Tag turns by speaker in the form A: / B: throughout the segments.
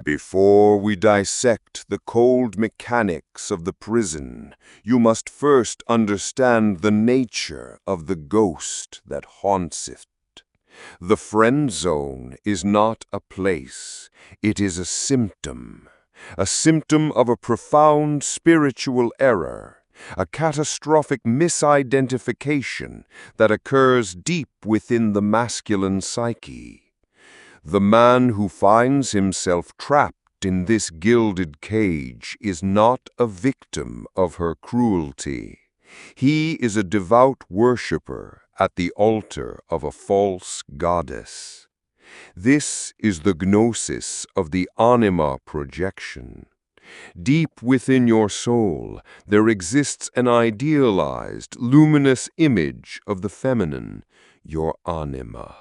A: Before we dissect the cold mechanics of the prison, you must first understand the nature of the ghost that haunts it. The friend zone is not a place, it is a symptom of a profound spiritual error, a catastrophic misidentification that occurs deep within the masculine psyche. The man who finds himself trapped in this gilded cage is not a victim of her cruelty. He is a devout worshipper at the altar of a false goddess. This is the gnosis of the anima projection. Deep within your soul, there exists an idealized, luminous image of the feminine, your anima.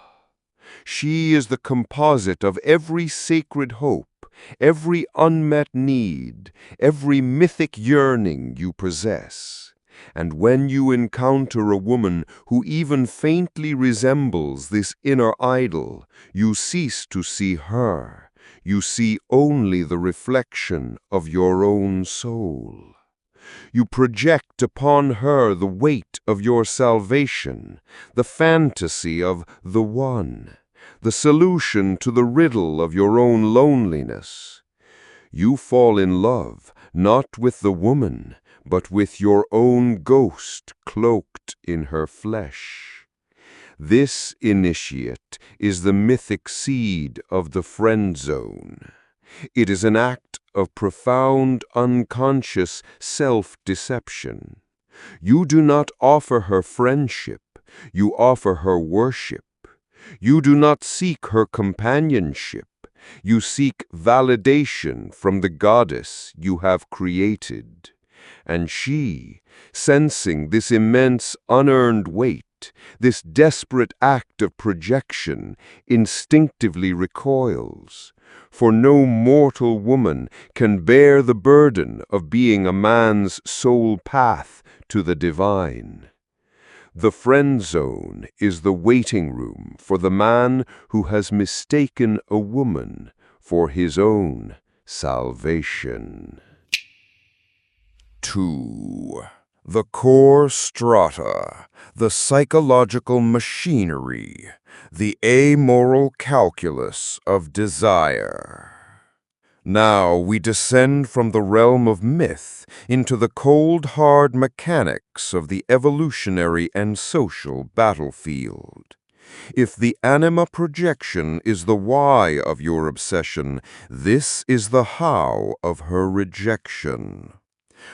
A: She is the composite of every sacred hope, every unmet need, every mythic yearning you possess. And when you encounter a woman who even faintly resembles this inner idol, you cease to see her. You see only the reflection of your own soul. You project upon her the weight of your salvation, the fantasy of the one, the solution to the riddle of your own loneliness. You fall in love not with the woman, but with your own ghost cloaked in her flesh. This, initiate, is the mythic seed of the friend zone. It is an act of profound, unconscious self-deception. You do not offer her friendship, you offer her worship. You do not seek her companionship, you seek validation from the goddess you have created. And she, sensing this immense unearned weight, this desperate act of projection, instinctively recoils. For no mortal woman can bear the burden of being a man's sole path to the divine. The friend zone is the waiting room for the man who has mistaken a woman for his own salvation. 2. The core strata, the psychological machinery, the amoral calculus of desire. Now we descend from the realm of myth into the cold, hard mechanics of the evolutionary and social battlefield. If the anima projection is the why of your obsession, this is the how of her rejection.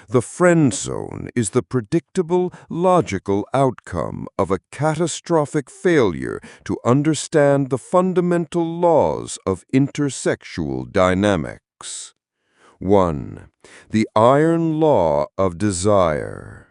A: The friend zone is the predictable, logical outcome of a catastrophic failure to understand the fundamental laws of intersexual dynamics. 1. The iron law of desire.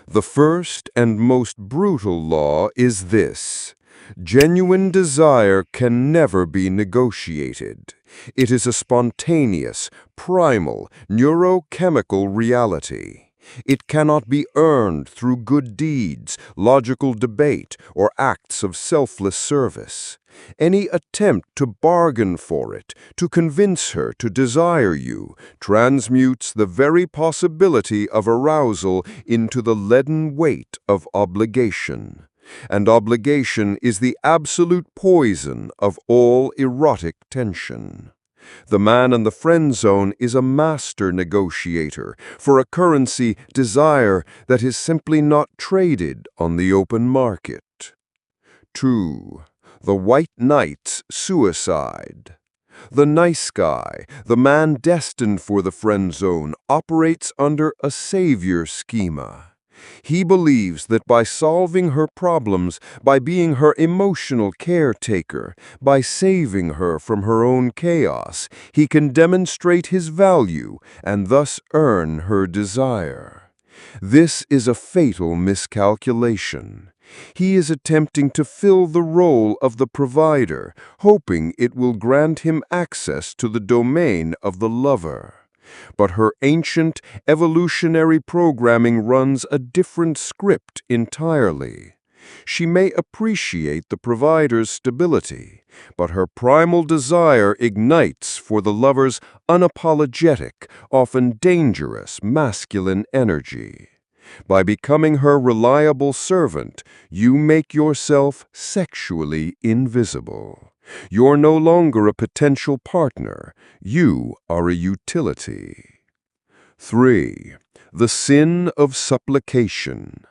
A: The first and most brutal law is this: genuine desire can never be negotiated. It is a spontaneous, primal, neurochemical reality. It cannot be earned through good deeds, logical debate, or acts of selfless service. Any attempt to bargain for it, to convince her to desire you, transmutes the very possibility of arousal into the leaden weight of obligation. And obligation is the absolute poison of all erotic tension. The man in the friend zone is a master negotiator for a currency, desire, that is simply not traded on the open market. 2. The white knight's suicide. The nice guy, the man destined for the friend zone, operates under a savior schema. He believes that by solving her problems, by being her emotional caretaker, by saving her from her own chaos, he can demonstrate his value and thus earn her desire. This is a fatal miscalculation. He is attempting to fill the role of the provider, hoping it will grant him access to the domain of the lover. But her ancient evolutionary programming runs a different script entirely. She may appreciate the provider's stability, but her primal desire ignites for the lover's unapologetic, often dangerous masculine energy. By becoming her reliable servant, you make yourself sexually invisible. You're no longer a potential partner. You are a utility. 3. The sin of supplication.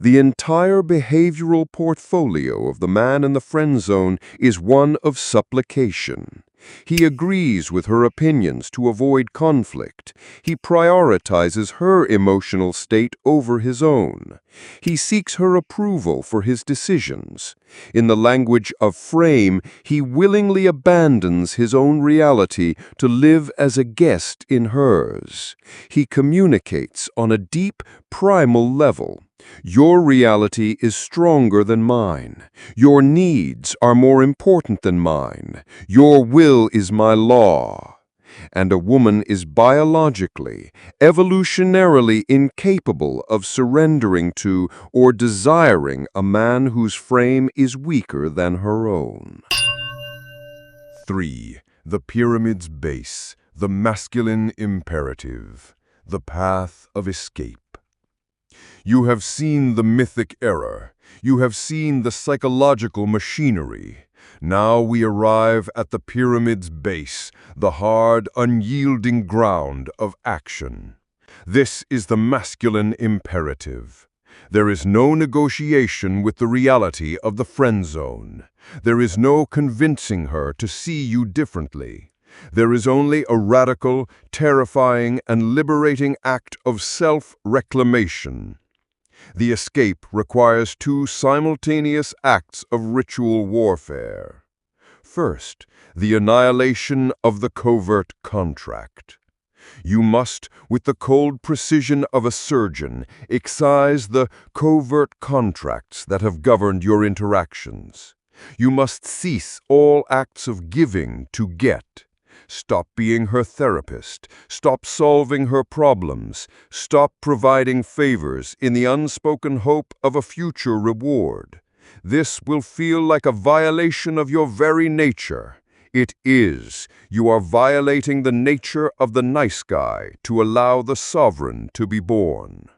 A: The entire behavioral portfolio of the man in the friend zone is one of supplication. He agrees with her opinions to avoid conflict. He prioritizes her emotional state over his own. He seeks her approval for his decisions. In the language of frame, he willingly abandons his own reality to live as a guest in hers. He communicates on a deep, primal level. Your reality is stronger than mine. Your needs are more important than mine. Your will is my law. And a woman is biologically, evolutionarily incapable of surrendering to or desiring a man whose frame is weaker than her own. 3. The pyramid's base, the masculine imperative, the path of escape. You have seen the mythic error. You have seen the psychological machinery. Now we arrive at the pyramid's base, the hard, unyielding ground of action. This is the masculine imperative. There is no negotiation with the reality of the friend zone. There is no convincing her to see you differently. There is only a radical, terrifying, and liberating act of self-reclamation. The escape requires two simultaneous acts of ritual warfare. First, the annihilation of the covert contract. You must, with the cold precision of a surgeon, excise the covert contracts that have governed your interactions. You must cease all acts of giving to get. Stop being her therapist. Stop solving her problems. Stop providing favors in the unspoken hope of a future reward. This will feel like a violation of your very nature. It is. You are violating the nature of the nice guy to allow the sovereign to be born.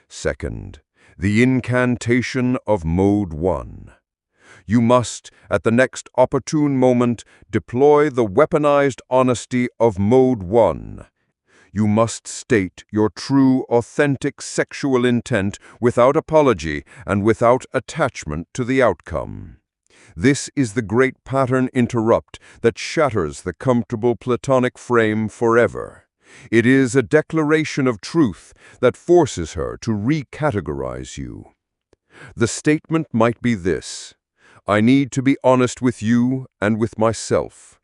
A: Second, the incantation of Mode 1. You must, at the next opportune moment, deploy the weaponized honesty of Mode 1. You must state your true, authentic sexual intent without apology and without attachment to the outcome. This is the great pattern interrupt that shatters the comfortable platonic frame forever. It is a declaration of truth that forces her to recategorize you. The statement might be this: I need to be honest with you and with myself.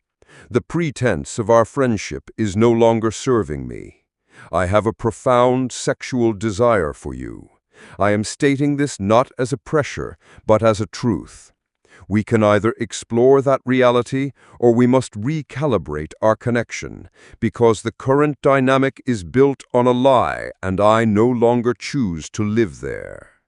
A: The pretense of our friendship is no longer serving me. I have a profound sexual desire for you. I am stating this not as a pressure, but as a truth. We can either explore that reality or we must recalibrate our connection, because the current dynamic is built on a lie and I no longer choose to live there.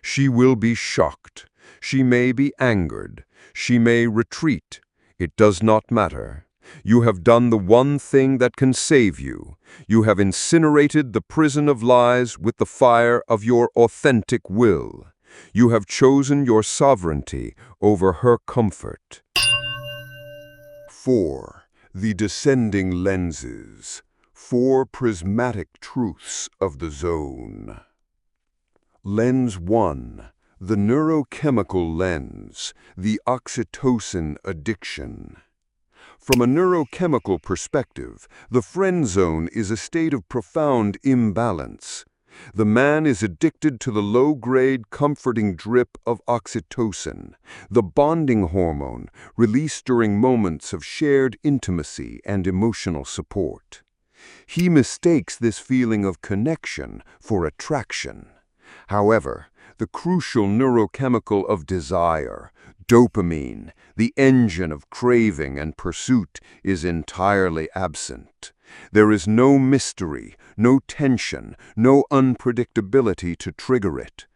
A: She will be shocked. She may be angered. She may retreat. It does not matter. You have done the one thing that can save you. You have incinerated the prison of lies with the fire of your authentic will. You have chosen your sovereignty over her comfort. 4. The descending lenses. 4 prismatic truths of the zone. Lens 1. The neurochemical lens, the oxytocin addiction. From a neurochemical perspective, the friend zone is a state of profound imbalance. The man is addicted to the low-grade, comforting drip of oxytocin, the bonding hormone released during moments of shared intimacy and emotional support. He mistakes this feeling of connection for attraction. However, the crucial neurochemical of desire, dopamine, the engine of craving and pursuit, is entirely absent. There is no mystery, no tension, no unpredictability to trigger it.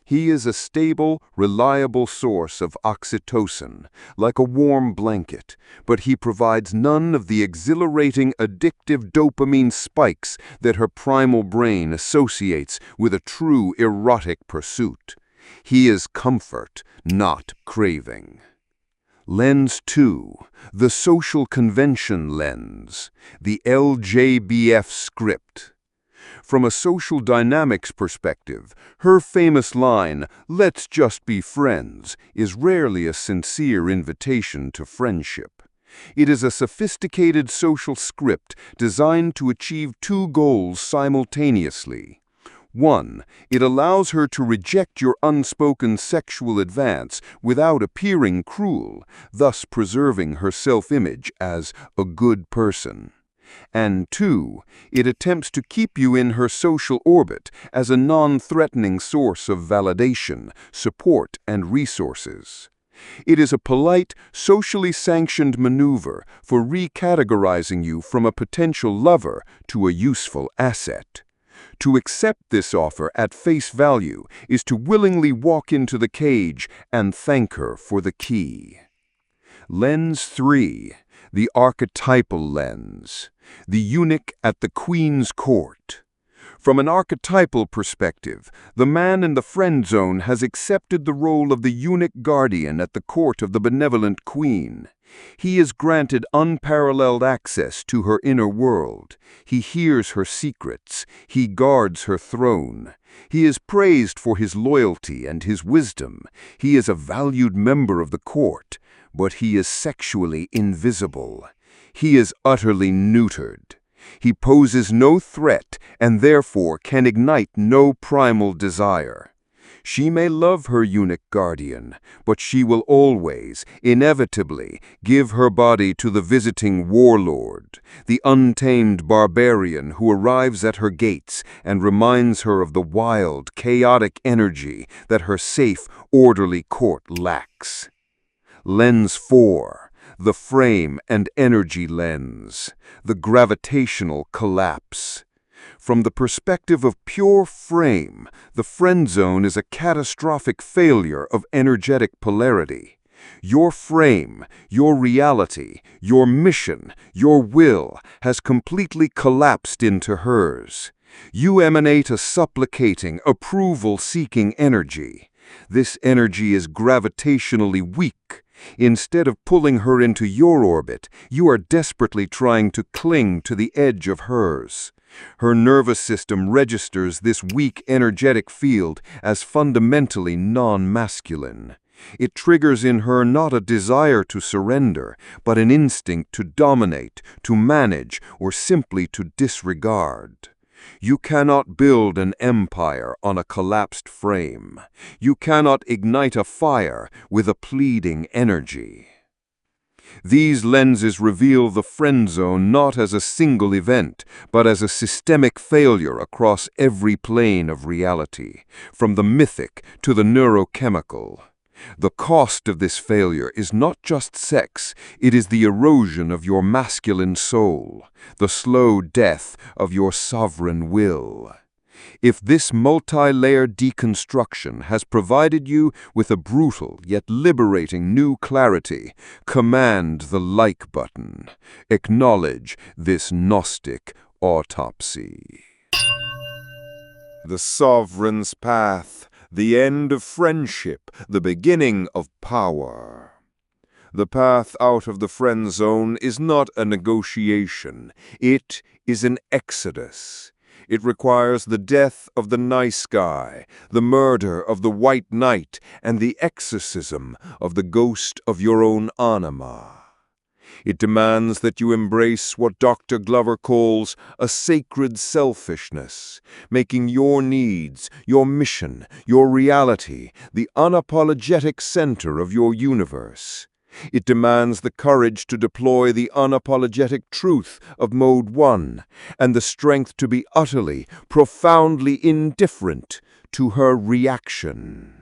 A: He is a stable, reliable source of oxytocin, like a warm blanket, but he provides none of the exhilarating, addictive dopamine spikes that her primal brain associates with a true erotic pursuit. He is comfort, not craving. Lens 2, the social convention lens, the LJBF script. From a social dynamics perspective, her famous line, "Let's just be friends," is rarely a sincere invitation to friendship. It is a sophisticated social script designed to achieve two goals simultaneously. 1. It allows her to reject your unspoken sexual advance without appearing cruel, thus preserving her self-image as a good person. And 2. It attempts to keep you in her social orbit as a non-threatening source of validation, support, and resources. It is a polite, socially sanctioned maneuver for recategorizing you from a potential lover to a useful asset. To accept this offer at face value is to willingly walk into the cage and thank her for the key. Lens 3, the archetypal lens, the eunuch at the queen's court. From an archetypal perspective, the man in the friend zone has accepted the role of the eunuch guardian at the court of the benevolent queen. He is granted unparalleled access to her inner world. He hears her secrets. He guards her throne. He is praised for his loyalty and his wisdom. He is a valued member of the court, but he is sexually invisible. He is utterly neutered. He poses no threat and therefore can ignite no primal desire. She may love her eunuch guardian, but she will always, inevitably, give her body to the visiting warlord, the untamed barbarian who arrives at her gates and reminds her of the wild, chaotic energy that her safe, orderly court lacks. Lens 4, the frame and energy lens, the gravitational collapse. From the perspective of pure frame, the friend zone is a catastrophic failure of energetic polarity. Your frame, your reality, your mission, your will has completely collapsed into hers. You emanate a supplicating, approval-seeking energy. This energy is gravitationally weak. Instead of pulling her into your orbit, you are desperately trying to cling to the edge of hers. Her nervous system registers this weak energetic field as fundamentally non-masculine. It triggers in her not a desire to surrender, but an instinct to dominate, to manage, or simply to disregard. You cannot build an empire on a collapsed frame. You cannot ignite a fire with a pleading energy. These lenses reveal the friend zone not as a single event, but as a systemic failure across every plane of reality, from the mythic to the neurochemical. The cost of this failure is not just sex, it is the erosion of your masculine soul, the slow death of your sovereign will. If this multi-layered deconstruction has provided you with a brutal yet liberating new clarity, command the like button. Acknowledge this Gnostic autopsy. The sovereign's path, the end of friendship, the beginning of power. The path out of the friend zone is not a negotiation. It is an exodus. It requires the death of the nice guy, the murder of the white knight, and the exorcism of the ghost of your own anima. It demands that you embrace what Dr. Glover calls a sacred selfishness, making your needs, your mission, your reality the unapologetic center of your universe. It demands the courage to deploy the unapologetic truth of Mode 1 and the strength to be utterly, profoundly indifferent to her reaction.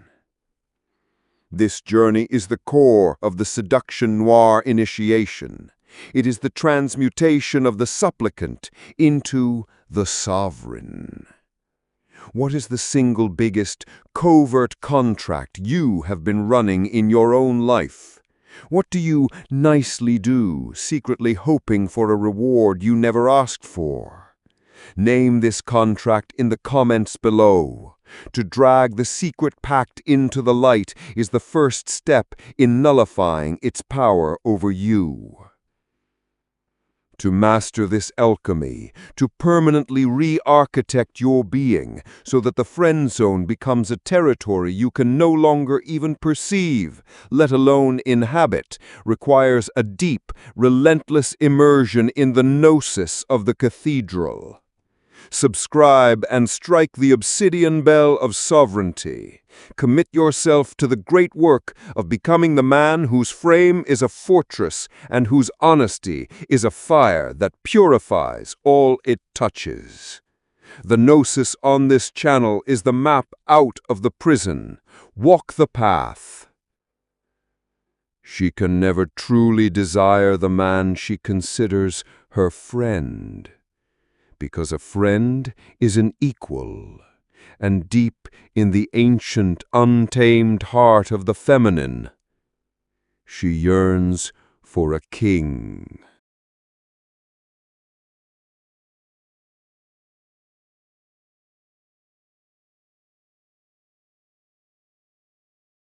A: This journey is the core of the Seduction Noire initiation. It is the transmutation of the supplicant into the sovereign. What is the single biggest, covert contract you have been running in your own life? What do you nicely do, secretly hoping for a reward you never asked for? Name this contract in the comments below. To drag the secret pact into the light is the first step in nullifying its power over you. To master this alchemy, to permanently re-architect your being so that the friend zone becomes a territory you can no longer even perceive, let alone inhabit, requires a deep, relentless immersion in the gnosis of the cathedral. Subscribe and strike the obsidian bell of sovereignty. Commit yourself to the great work of becoming the man whose frame is a fortress and whose honesty is a fire that purifies all it touches. The gnosis on this channel is the map out of the prison. Walk the path. She can never truly desire the man she considers her friend, because a friend is an equal, and deep in the ancient, untamed heart of the feminine, she yearns for a king.